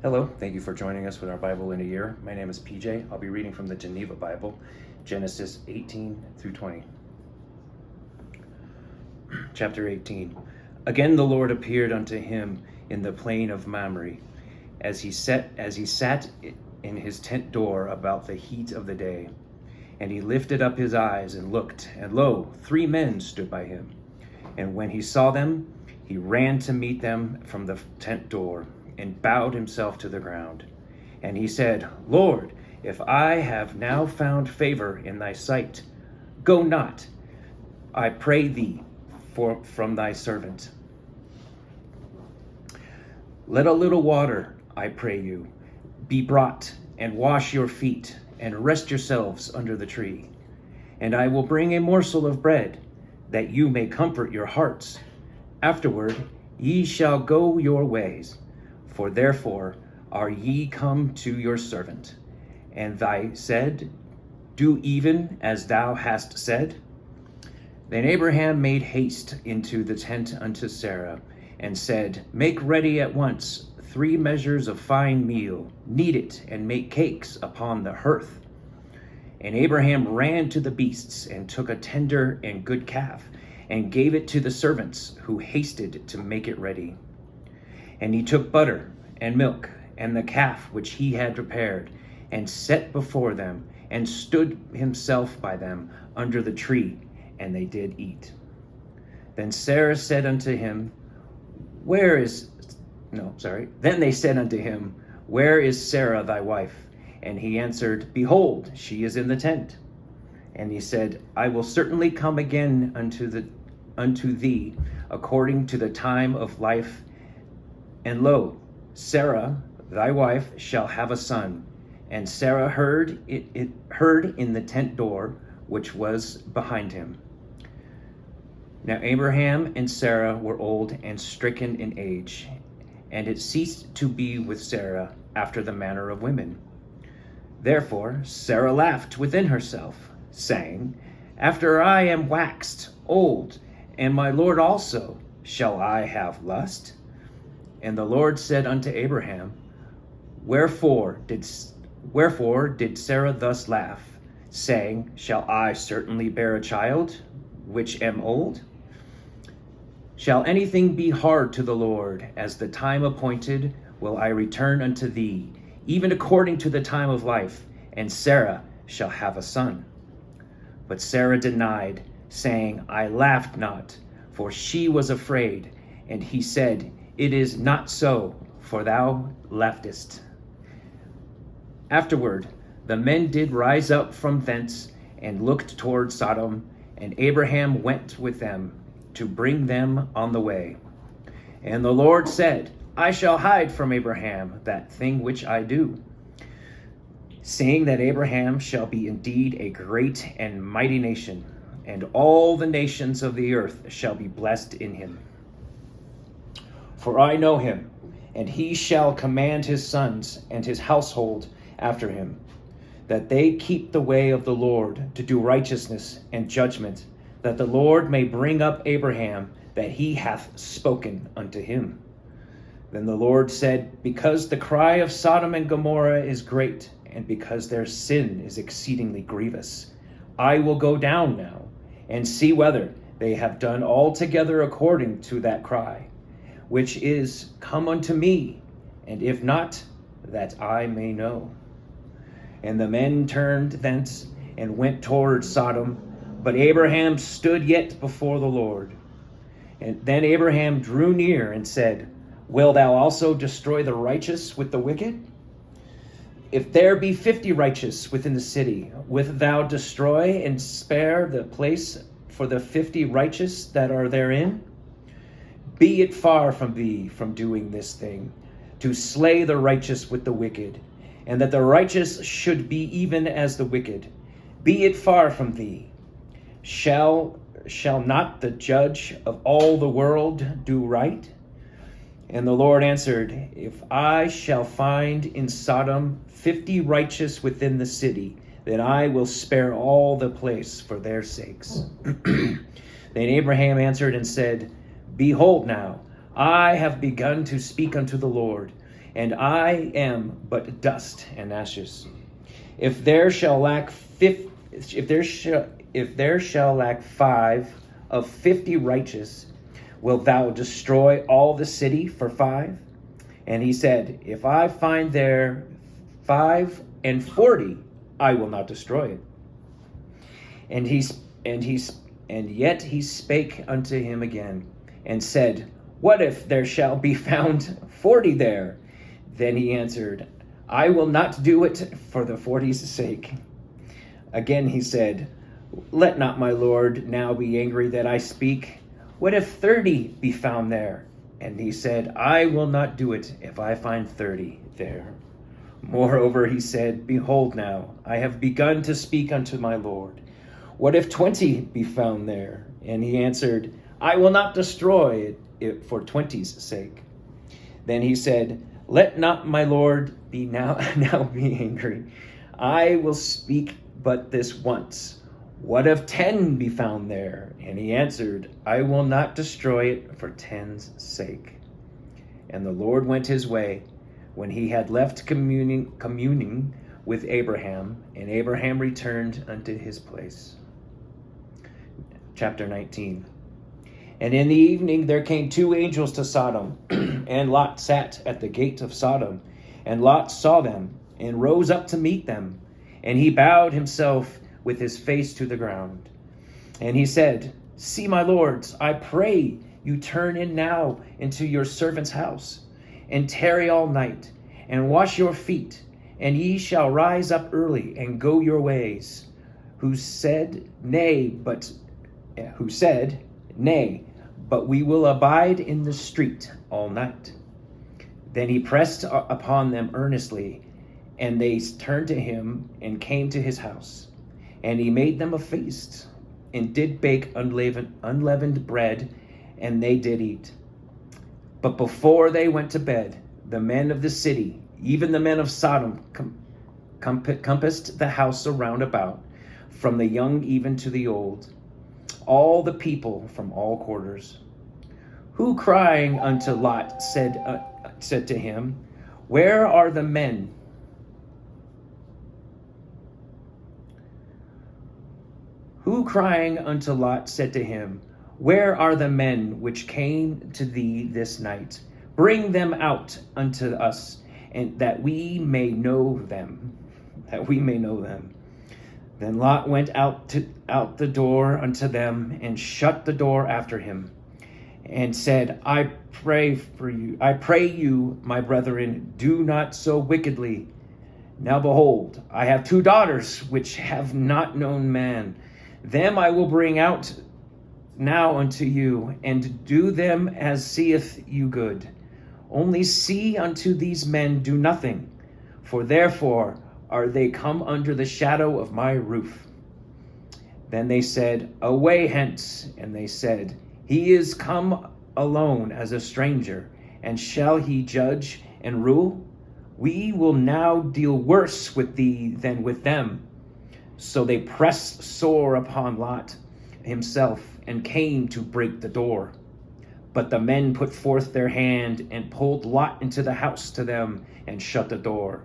Hello, thank you for joining us with our Bible in a Year. My name is PJ. I'll be reading from the Geneva Bible, Genesis 18 through 20. Chapter 18. Again the Lord appeared unto him in the plain of Mamre, as he sat in his tent door about the heat of the day. And he lifted up his eyes and looked, and lo, 3 men stood by him. And when he saw them, he ran to meet them from the tent door, and bowed himself to the ground. And he said, Lord, if I have now found favor in thy sight, go not, I pray thee, from thy servant. Let a little water, I pray you, be brought, and wash your feet, and rest yourselves under the tree. And I will bring a morsel of bread, that you may comfort your hearts. Afterward ye shall go your ways. For therefore are ye come to your servant. And thy said, do even as thou hast said. Then Abraham made haste into the tent unto Sarah, and said, make ready at once 3 measures of fine meal, knead it, and make cakes upon the hearth. And Abraham ran to the beasts, and took a tender and good calf, and gave it to the servants, who hasted to make it ready. And he took butter and milk and the calf which he had prepared, and set before them, and stood himself by them under the tree, and they did eat. Then Sarah said unto him, Then they said unto him, where is Sarah thy wife? And he answered, behold, she is in the tent. And he said, I will certainly come again unto thee according to the time of life. And lo, Sarah thy wife shall have a son. And Sarah heard in the tent door which was behind him. Now Abraham and Sarah were old and stricken in age, and it ceased to be with Sarah after the manner of women. Therefore Sarah laughed within herself, saying, after I am waxed old, and my Lord also, shall I have lust? And the Lord said unto Abraham, Wherefore did Sarah thus laugh, saying, shall I certainly bear a child, which am old? Shall anything be hard to the Lord? As the time appointed will I return unto thee, even according to the time of life, and Sarah shall have a son. But Sarah denied, saying, I laughed not, for she was afraid. And he said, it is not so, for thou laughest. Afterward, the men did rise up from thence, and looked toward Sodom, and Abraham went with them to bring them on the way. And the Lord said, I shall hide from Abraham that thing which I do, seeing that Abraham shall be indeed a great and mighty nation, and all the nations of the earth shall be blessed in him. For I know him, and he shall command his sons and his household after him, that they keep the way of the Lord to do righteousness and judgment, that the Lord may bring up Abraham, that he hath spoken unto him. Then the Lord said, because the cry of Sodom and Gomorrah is great, and because their sin is exceedingly grievous, I will go down now, and see whether they have done altogether according to that cry, which is, come unto me, and if not, that I may know. And the men turned thence, and went toward Sodom, but Abraham stood yet before the Lord. And then Abraham drew near and said, wilt thou also destroy the righteous with the wicked? If there be 50 righteous within the city, wilt thou destroy and spare the place for the 50 righteous that are therein? Be it far from thee from doing this thing, to slay the righteous with the wicked, and that the righteous should be even as the wicked. Be it far from thee. Shall not the judge of all the world do right? And the Lord answered, if I shall find in Sodom 50 righteous within the city, then I will spare all the place for their sakes. Then Abraham answered and said, behold now, I have begun to speak unto the Lord, and I am but dust and ashes. If there shall lack 5 of 50 righteous, wilt thou destroy all the city for 5? And he said, If I find there 45, I will not destroy it. And yet he spake unto him again, and said, What if there shall be found 40 there? Then he answered, I will not do it for the 40's sake. Again he said, Let not my Lord now be angry that I speak. What if 30 be found there? And he said, I will not do it if I find 30 there. Moreover, he said, Behold now, I have begun to speak unto my Lord. What if 20 be found there? And he answered, I will not destroy it for 20's sake. Then he said, Let not my Lord be now be angry. I will speak but this once. What if 10 be found there? And he answered, I will not destroy it for 10's sake. And the Lord went his way when he had left communing with Abraham, and Abraham returned unto his place. Chapter 19. And in the evening there came 2 angels to Sodom, and Lot sat at the gate of Sodom. And Lot saw them, and rose up to meet them. And he bowed himself with his face to the ground. And he said, See, my lords, I pray you turn in now into your servant's house, and tarry all night, and wash your feet, and ye shall rise up early, and go your ways. Who said, Nay, but we will abide in the street all night. Then he pressed upon them earnestly, and they turned to him and came to his house. And he made them a feast, and did bake unleavened bread, and they did eat. But before they went to bed, the men of the city, even the men of Sodom, compassed the house around about, from the young even to the old, all the people from all quarters. Who crying unto Lot said to him, Where are the men? Who crying unto Lot said to him, Where are the men which came to thee this night? Bring them out unto us, and that we may know them. Then Lot went out the door unto them, and shut the door after him, and said, I pray you, my brethren, do not so wickedly. Now behold, I have 2 daughters which have not known man. Them I will bring out now unto you, and do them as seeth you good. Only see unto these men do nothing, for therefore are they come under the shadow of my roof. Then they said, Away hence. And they said, He is come alone as a stranger, and shall he judge and rule? We will now deal worse with thee than with them. So they pressed sore upon Lot himself, and came to break the door. But the men put forth their hand, and pulled Lot into the house to them, and shut the door.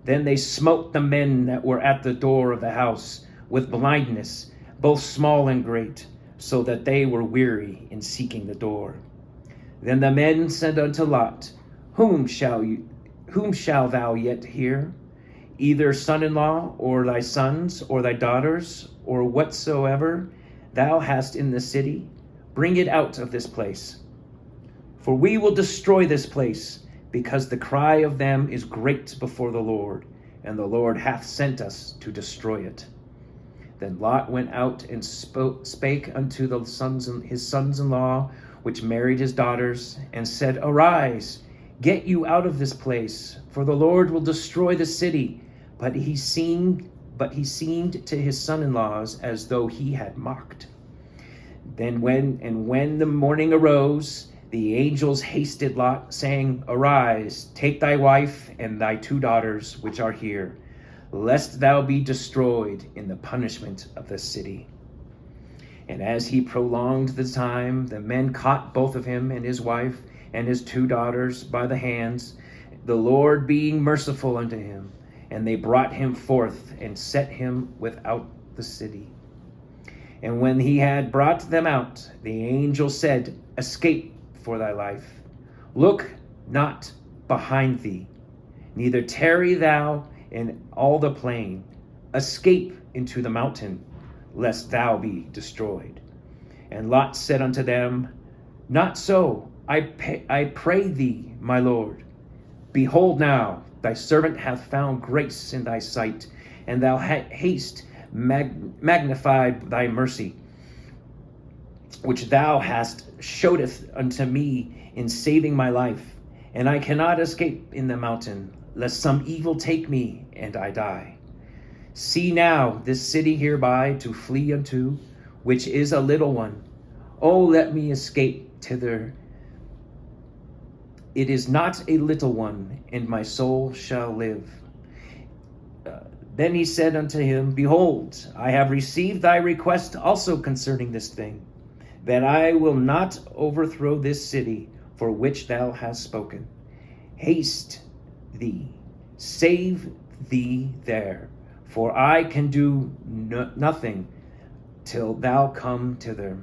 Then they smote the men that were at the door of the house with blindness, both small and great, so that they were weary in seeking the door. Then the men said unto Lot, Whom shall thou yet hear? Either son-in-law, or thy sons, or thy daughters, or whatsoever thou hast in the city, bring it out of this place. For we will destroy this place, because the cry of them is great before the Lord, and the Lord hath sent us to destroy it. Then Lot went out and spake unto his sons-in-law, which married his daughters, and said, Arise, get you out of this place, for the Lord will destroy the city. But he seemed to his son-in-laws as though he had mocked. Then when the morning arose, the angels hasted Lot, saying, Arise, take thy wife and thy 2 daughters which are here, lest thou be destroyed in the punishment of the city. And as he prolonged the time, the men caught both of him and his wife and his 2 daughters by the hands, the Lord being merciful unto him. And they brought him forth and set him without the city. And when he had brought them out, the angel said, Escape for thy life. Look not behind thee, neither tarry thou in all the plain. Escape into the mountain, lest thou be destroyed. And Lot said unto them, Not so, I pray thee, my Lord. Behold now, thy servant hath found grace in thy sight, and thou hast magnified thy mercy, which thou hast showedeth unto me in saving my life. And I cannot escape in the mountain, lest some evil take me, and I die. See now this city hereby to flee unto, which is a little one. Oh, let me escape thither. It is not a little one, and my soul shall live. Then he said unto him, Behold, I have received thy request also concerning this thing, that I will not overthrow this city for which thou hast spoken. Haste thee, save thee there, for I can do nothing till thou come thither.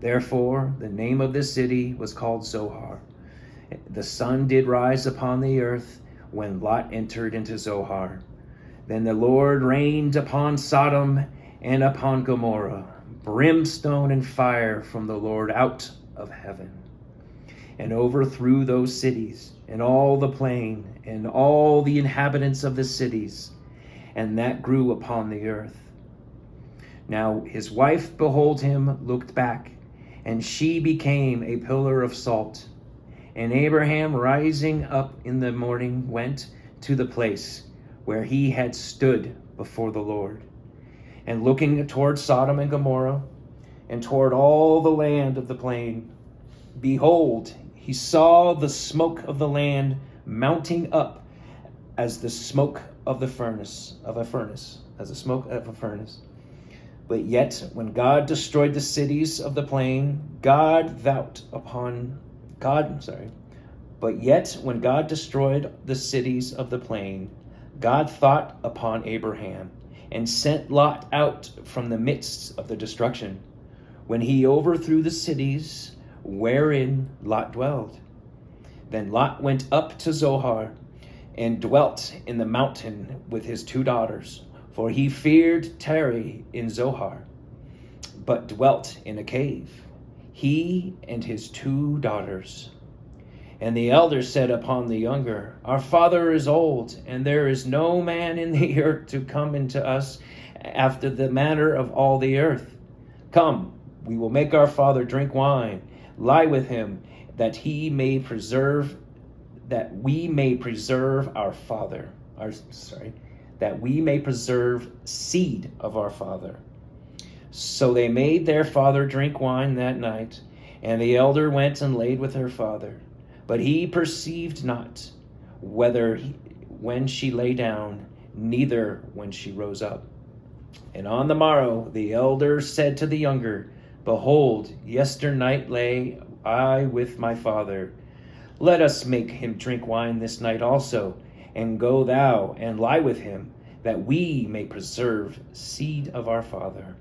Therefore the name of this city was called Zoar. The sun did rise upon the earth when Lot entered into Zoar. Then the Lord rained upon Sodom and upon Gomorrah brimstone and fire from the Lord out of heaven, and overthrew those cities and all the plain and all the inhabitants of the cities, and that grew upon the earth. Now his wife, behold him, looked back, and she became a pillar of salt. And Abraham, rising up in the morning, went to the place where he had stood before the Lord. And looking toward Sodom and Gomorrah, and toward all the land of the plain, behold, he saw the smoke of the land mounting up as the smoke of the furnace, as the smoke of a furnace. But yet, when God destroyed the cities of the plain, But yet, when God destroyed the cities of the plain, God thought upon Abraham, and sent Lot out from the midst of the destruction, when he overthrew the cities wherein Lot dwelled. Then Lot went up to Zoar, and dwelt in the mountain with his 2 daughters, for he feared tarry in Zoar, but dwelt in a cave, he and his 2 daughters. And the elder said upon the younger, Our father is old, and there is no man in the earth to come into us after the manner of all the earth. Come, we will make our father drink wine, lie with him, that we may preserve seed of our father. So they made their father drink wine that night, and the elder went and laid with her father. But he perceived not when she lay down, neither when she rose up. And on the morrow the elder said to the younger, Behold, yesternight lay I with my father. Let us make him drink wine this night also, and go thou and lie with him, that we may preserve seed of our father.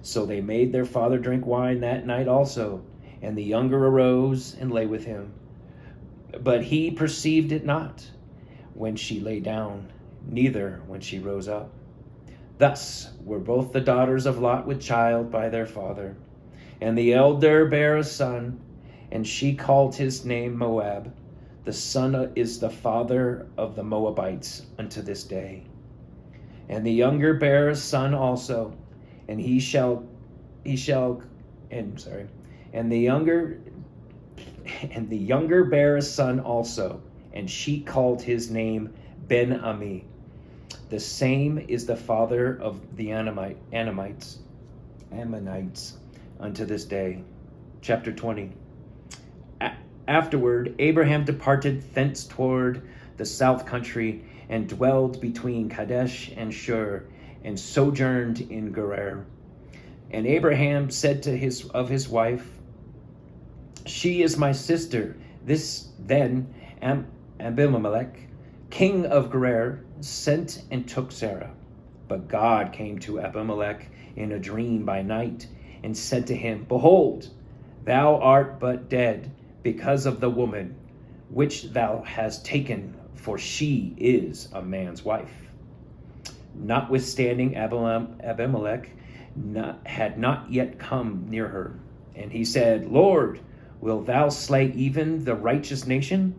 So they made their father drink wine that night also, and the younger arose and lay with him. But he perceived it not when she lay down, neither when she rose up. Thus were both the daughters of Lot with child by their father. And the elder bare a son, and she called his name Moab. The son is the father of the Moabites unto this day. And the younger bare a son also, and and the younger bare a son also, and she called his name Ben-Ami. The same is the father of the Ammonites unto this day. Chapter 20. Afterward, Abraham departed thence toward the south country, and dwelled between Kadesh and Shur, and sojourned in Gerar. And Abraham said to his wife, She is my sister. This then Abimelech, king of Gerar, sent and took Sarah. But God came to Abimelech in a dream by night and said to him, Behold, thou art but dead because of the woman which thou hast taken, for she is a man's wife. Notwithstanding, Abimelech had not yet come near her. And he said, Lord, wilt thou slay even the righteous nation?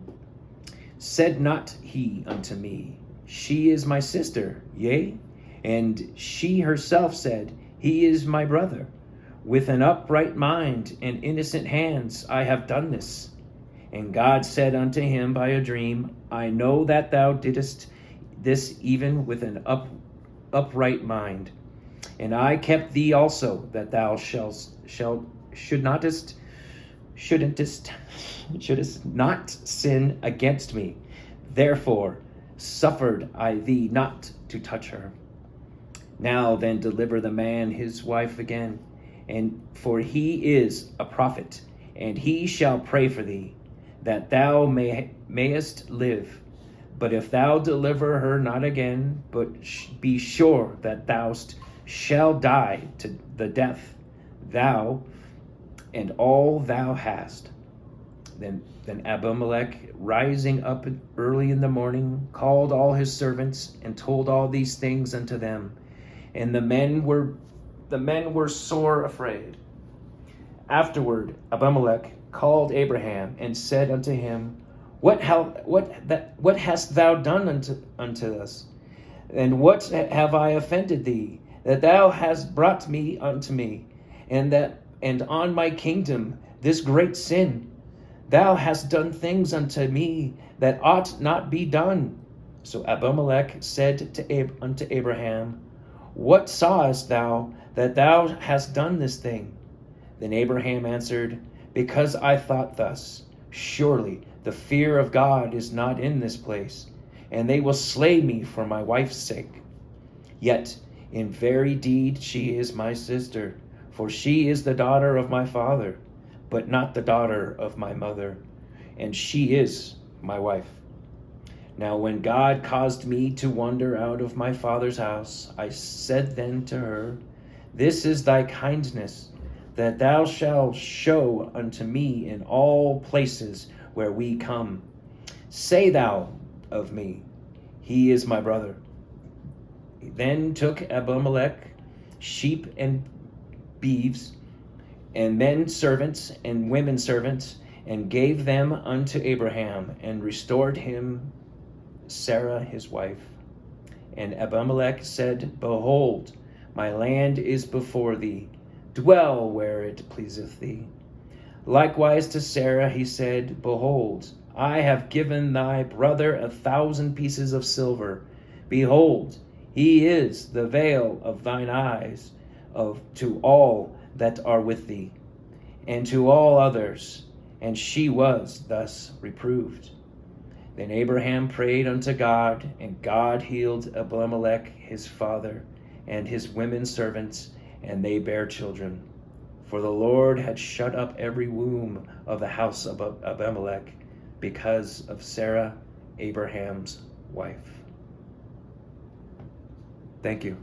Said not he unto me, She is my sister, yea? And she herself said, He is my brother. With an upright mind and innocent hands I have done this. And God said unto him by a dream, I know that thou didst this even with an upright mind. And I kept thee also, that thou shouldst not sin against me. Therefore suffered I thee not to touch her. Now then deliver the man his wife again, and for he is a prophet, and he shall pray for thee, that thou mayest live. But if thou deliver her not again, but be sure that thou shalt die to the death, thou and all thou hast. Then Abimelech, rising up early in the morning, called all his servants and told all these things unto them. And the men were sore afraid. Afterward Abimelech called Abraham and said unto him, What hast thou done unto us? And what have I offended thee, that thou hast brought me unto me, and on my kingdom this great sin? Thou hast done things unto me that ought not be done. So Abimelech said unto Abraham, What sawest thou that thou hast done this thing? Then Abraham answered, Because I thought thus, surely the fear of God is not in this place, and they will slay me for my wife's sake. Yet in very deed she is my sister, for she is the daughter of my father, but not the daughter of my mother, and she is my wife. Now when God caused me to wander out of my father's house, I said then to her, This is thy kindness, that thou shalt show unto me in all places where we come. Say thou of me, He is my brother. Then took Abimelech sheep and beeves, and men servants and women servants, and gave them unto Abraham, and restored him Sarah his wife. And Abimelech said, Behold, my land is before thee, dwell where it pleaseth thee. Likewise to Sarah he said, Behold, I have given thy brother 1,000 pieces of silver. Behold, he is the veil of thine eyes to all that are with thee, and to all others. And she was thus reproved. Then Abraham prayed unto God, and God healed Abimelech his father, and his women servants, and they bare children. For the Lord had shut up every womb of the house of Abimelech, because of Sarah, Abraham's wife. Thank you.